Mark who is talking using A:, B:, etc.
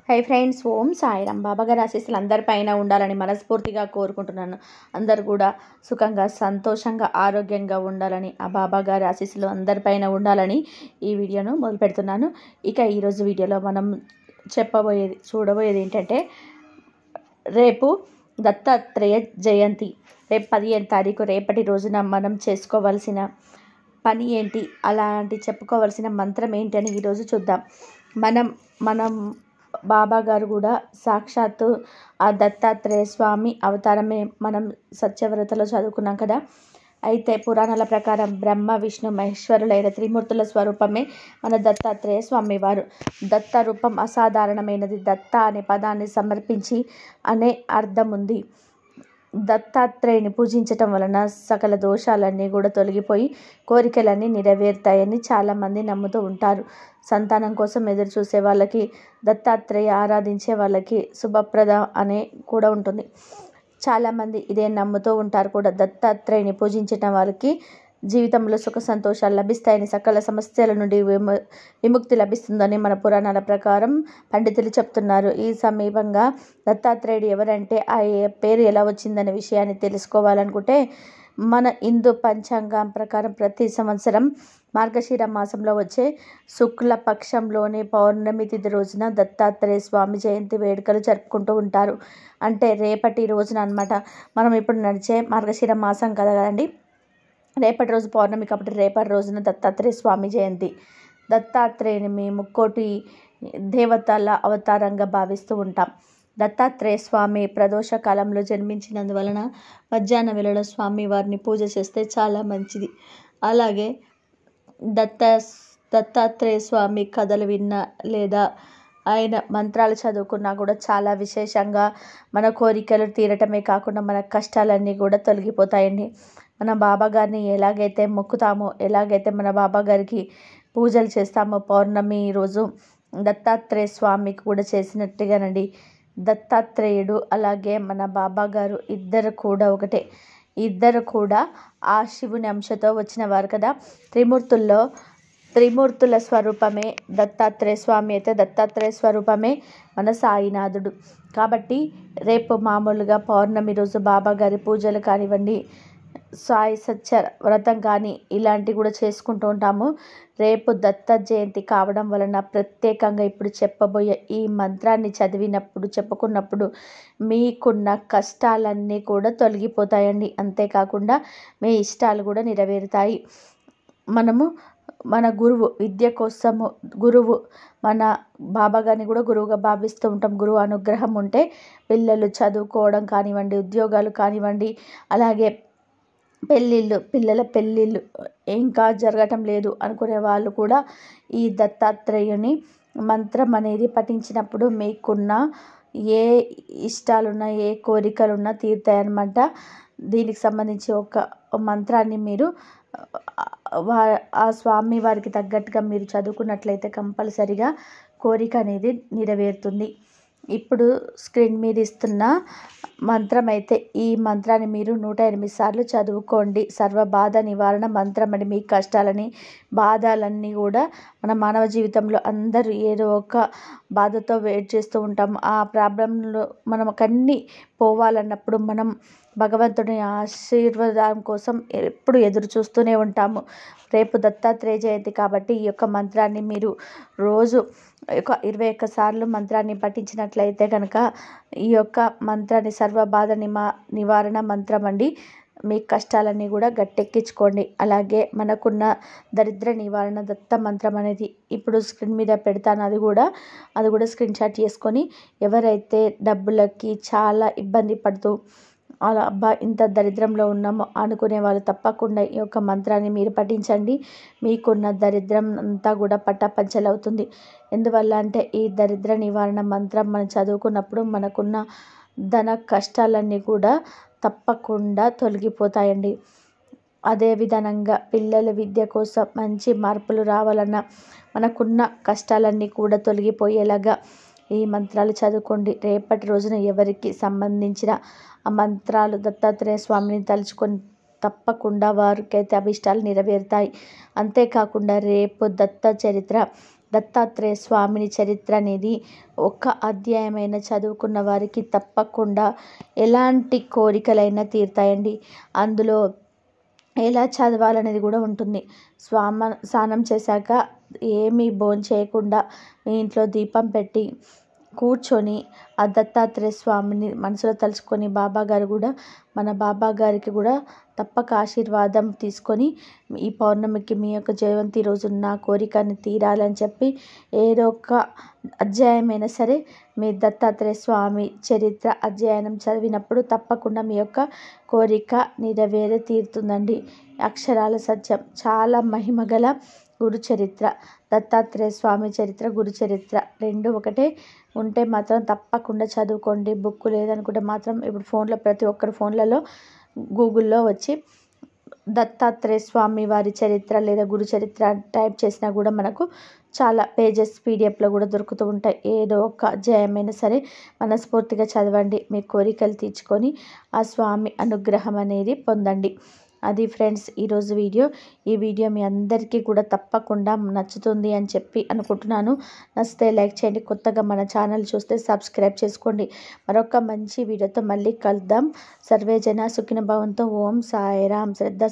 A: Hi friends, ఓం సాయిరాం. బాబాగారి ఆశీస్సులు అందరిపైన ఉండాలని మనస్ఫూర్తిగా కోరుకుంటున్నాను. అందరు కూడా సుఖంగా, సంతోషంగా, ఆరోగ్యంగా ఉండాలని, ఆ బాబాగారి ఆశీస్సులు అందరిపైన ఉండాలని ఈ వీడియోను మొదలు పెడుతున్నాను. ఇక ఈరోజు వీడియోలో మనం చూడబోయేది ఏంటంటే, రేపు దత్తాత్రేయ జయంతి. రేపు 15 తారీఖు, రేపటి రోజున మనం చేసుకోవాల్సిన పని ఏంటి, అలాంటి చెప్పుకోవాల్సిన మంత్రం ఏంటి అని ఈరోజు చూద్దాం. మనం బాబా గారు కూడా సాక్షాత్తు ఆ దత్తాత్రేయ స్వామి అవతారమే. మనం సత్యవ్రతలో చదువుకున్నాం కదా. అయితే పురాణాల ప్రకారం బ్రహ్మ, విష్ణు, మహేశ్వరులైన త్రిమూర్తుల స్వరూపమే మన దత్తాత్రేయ స్వామి వారు. దత్త రూపం అసాధారణమైనది. దత్త అనే పదాన్ని సమర్పించి అనే అర్థం ఉంది. దత్తాత్రేయుని పూజించటం వలన సకల దోషాలన్నీ కూడా తొలగిపోయి కోరికలన్నీ నెరవేరుతాయని చాలామంది నమ్ముతూ ఉంటారు. సంతానం కోసం ఎదురు చూసే వాళ్ళకి, దత్తాత్రేయ ఆరాధించే వాళ్ళకి శుభప్రద అనే కూడా ఉంటుంది. చాలామంది ఇదే నమ్ముతూ ఉంటారు కూడా. దత్తాత్రేయుని పూజించటం వాళ్ళకి జీవితంలో సుఖ సంతోషాలు లభిస్తాయని, సకల సమస్యల నుండి విముక్తి లభిస్తుందని మన పురాణాల ప్రకారం పండితులు చెప్తున్నారు. ఈ సమీపంగా దత్తాత్రేయుడు ఎవరంటే, ఆ పేరు ఎలా వచ్చిందనే విషయాన్ని తెలుసుకోవాలనుకుంటే, మన హిందూ పంచాంగం ప్రకారం ప్రతి సంవత్సరం మార్గశిర మాసంలో వచ్చే శుక్ల పక్షంలోని పౌర్ణమి తిథి రోజున దత్తాత్రేయ స్వామి జయంతి వేడుకలు జరుపుకుంటూ ఉంటారు. అంటే రేపటి రోజున అన్నమాట. మనం ఇప్పుడు నడిచే మార్గశిర మాసం కదా కదండి, రేపటి రోజు పౌర్ణమి కాబట్టి రేపటి రోజున దత్తాత్రేయ స్వామి జయంతి. దత్తాత్రేయుని మేము ముక్కోటి దేవతల అవతారంగా భావిస్తూ ఉంటాం. దత్తాత్రేయ స్వామి ప్రదోష కాలంలో జన్మించినందువలన మధ్యాహ్న వేళలో స్వామి వారిని పూజ చేస్తే చాలా మంచిది. అలాగే దత్తాత్రేయ స్వామి కథలు విన్నా లేదా ఆయన మంత్రాలు చదువుకున్నా కూడా చాలా విశేషంగా మన కోరికలు తీరటమే కాకుండా మన కష్టాలన్నీ కూడా తొలగిపోతాయండి. మన బాబాగారిని ఎలాగైతే మొక్కుతామో, ఎలాగైతే మన బాబాగారికి పూజలు చేస్తామో పౌర్ణమి రోజు దత్తాత్రేయ స్వామికి కూడా చేసినట్టుగానండి. దత్తాత్రేయుడు అలాగే మన బాబాగారు ఇద్దరు కూడా ఒకటే. ఇద్దరు కూడా ఆ శివుని అంశతో వచ్చిన వారు కదా. త్రిమూర్తుల స్వరూపమే దత్తాత్రేయ స్వామి అయితే, దత్తాత్రేయ స్వరూపమే మన సాయినాథుడు. కాబట్టి రేపు మామూలుగా పౌర్ణమి రోజు బాబాగారి పూజలు కానివ్వండి, సాయి సత్య వ్రతం కానీ ఇలాంటివి కూడా చేసుకుంటూ ఉంటాము. రేపు దత్త జయంతి కావడం వలన ప్రత్యేకంగా ఇప్పుడు చెప్పబోయే ఈ మంత్రాన్ని చదివినప్పుడు, చెప్పుకున్నప్పుడు మీకున్న కష్టాలన్నీ కూడా తొలగిపోతాయండి. అంతేకాకుండా మీ ఇష్టాలు కూడా నెరవేరుతాయి. మన గురువు విద్య కోసము, గురువు మన బాబాగారిని కూడా గురువుగా భావిస్తూ ఉంటాం. గురువు అనుగ్రహం ఉంటే పిల్లలు చదువుకోవడం కానివ్వండి, ఉద్యోగాలు కానివ్వండి, అలాగే పిల్లల పెళ్ళిళ్ళు ఇంకా జరగటం లేదు అనుకునే వాళ్ళు కూడా ఈ దత్తాత్రేయుని మంత్రం అనేది పఠించినప్పుడు మీకున్న ఏ ఇష్టాలున్నా, ఏ కోరికలున్నా తీరుతాయన్నమాట. దీనికి సంబంధించి ఒక మంత్రాన్ని మీరు ఆ స్వామి వారికి తగ్గట్టుగా మీరు చదువుకున్నట్లయితే కంపల్సరిగా కోరిక అనేది నెరవేరుతుంది. ఇప్పుడు స్క్రీన్ మీద ఇస్తున్న మంత్రం అయితే, ఈ మంత్రాన్ని మీరు 108 సార్లు చదువుకోండి. సర్వ బాధ నివారణ మంత్రం అని. మీ కష్టాలని, బాధలన్నీ కూడా మన మానవ జీవితంలో అందరూ ఏదో ఒక బాధతో వెయిట్ చేస్తూ ఉంటాం. ఆ ప్రాబ్లంలో మనకన్నీ పోవాలన్నప్పుడు మనం భగవంతుని ఆశీర్వాదం కోసం ఎప్పుడు ఎదురు చూస్తూనే ఉంటాము. రేపు దత్తాత్రేయ జయంతి కాబట్టి ఈ యొక్క మంత్రాన్ని మీరు రోజు ఒక 21 సార్లు మంత్రాన్ని పఠించినట్లయితే కనుక ఈ యొక్క మంత్రాన్ని సర్వ బాధ నివారణ మంత్రం అండి. మీ కష్టాలన్నీ కూడా గట్టెక్కించుకోండి. అలాగే మనకున్న దరిద్ర నివారణ దత్త మంత్రం అనేది ఇప్పుడు స్క్రీన్ మీద పెడతాను. అది కూడా స్క్రీన్ షాట్ చేసుకొని, ఎవరైతే డబ్బులకి చాలా ఇబ్బంది పడుతూ అలా ఇంత దరిద్రంలో ఉన్నామో అనుకునే వాళ్ళు తప్పకుండా ఈ యొక్క మంత్రాన్ని మీరు పఠించండి. మీకున్న దరిద్రం అంతా కూడా పటాపంచలవుతుంది. ఎందువల్ల అంటే ఈ దరిద్ర నివారణ మంత్రం మనం చదువుకున్నప్పుడు మనకున్న ధన కష్టాలన్నీ కూడా తప్పకుండా తొలగిపోతాయండి. అదేవిధంగా పిల్లల విద్య కోసం మంచి మార్పులు రావాలన్నా, మనకున్న కష్టాలన్నీ కూడా తొలగిపోయేలాగా ఈ మంత్రాలు చదువుకోండి. రేపటి రోజున ఎవరికి సంబంధించిన ఆ మంత్రాలు దత్తాత్రేయ స్వామిని తలుచుకొని తప్పకుండా వారికైతే అభిష్టాలు నెరవేరుతాయి. అంతేకాకుండా రేపు దత్త చరిత్ర దత్తాత్రేయ స్వామిని చరిత్ర అనేది ఒక్క అధ్యాయమైన చదువుకున్న వారికి తప్పకుండా ఎలాంటి కోరికలైనా తీరుతాయండి. అందులో ఎలా చదవాలనేది కూడా ఉంటుంది. స్నానం చేశాక ఏమీ భోంచేయకుండా మీ ఇంట్లో దీపం పెట్టి కూర్చొని ఆ దత్తాత్రేయ స్వామిని మనసులో తలుచుకొని బాబాగారు కూడా మన బాబాగారికి కూడా తప్పక ఆశీర్వాదం తీసుకొని ఈ పౌర్ణమికి మీ యొక్క జయంతి రోజు నా కోరికని తీరాలని చెప్పి ఏదో ఒక అధ్యాయమైనా సరే మీ దత్తాత్రేయ స్వామి చరిత్ర అధ్యయనం చదివినప్పుడు తప్పకుండా మీ యొక్క కోరిక నెరవేరే తీరుతుందండి. అక్షరాల సత్యం. చాలా మహిమగల గురు చరిత్ర, దత్తాత్రేయ స్వామి చరిత్ర, గురు చరిత్ర రెండు ఒకటే ఉంటే మాత్రం తప్పకుండా చదువుకోండి. బుక్ లేదనుకుంటే మాత్రం ఇప్పుడు ఫోన్లో ప్రతి ఒక్కరి ఫోన్లలో గూగుల్లో వచ్చి దత్తాత్రేయ స్వామి వారి చరిత్ర లేదా గురు చరిత్ర టైప్ చేసినా కూడా మనకు చాలా పేజెస్ పీడిఎఫ్లో కూడా దొరుకుతూ ఉంటాయి. ఏదో ఒక అధ్యాయమైనా సరే మనస్ఫూర్తిగా చదవండి. మీ కోరికలు తీర్చుకొని ఆ స్వామి అనుగ్రహం అనేది పొందండి. అది ఫ్రెండ్స్ ఈరోజు వీడియో. ఈ వీడియో మీ అందరికీ కూడా తప్పకుండా నచ్చుతుంది అని చెప్పి అనుకుంటున్నాను. నచ్చితే లైక్ చేయండి. కొత్తగా మన ఛానల్ చూస్తే సబ్స్క్రైబ్ చేసుకోండి. మరొక మంచి వీడియోతో మళ్ళీ కలుద్దాం. సర్వే జన సుఖిన భవంతు. ఓం సాయిరాం. శ్రద్ధ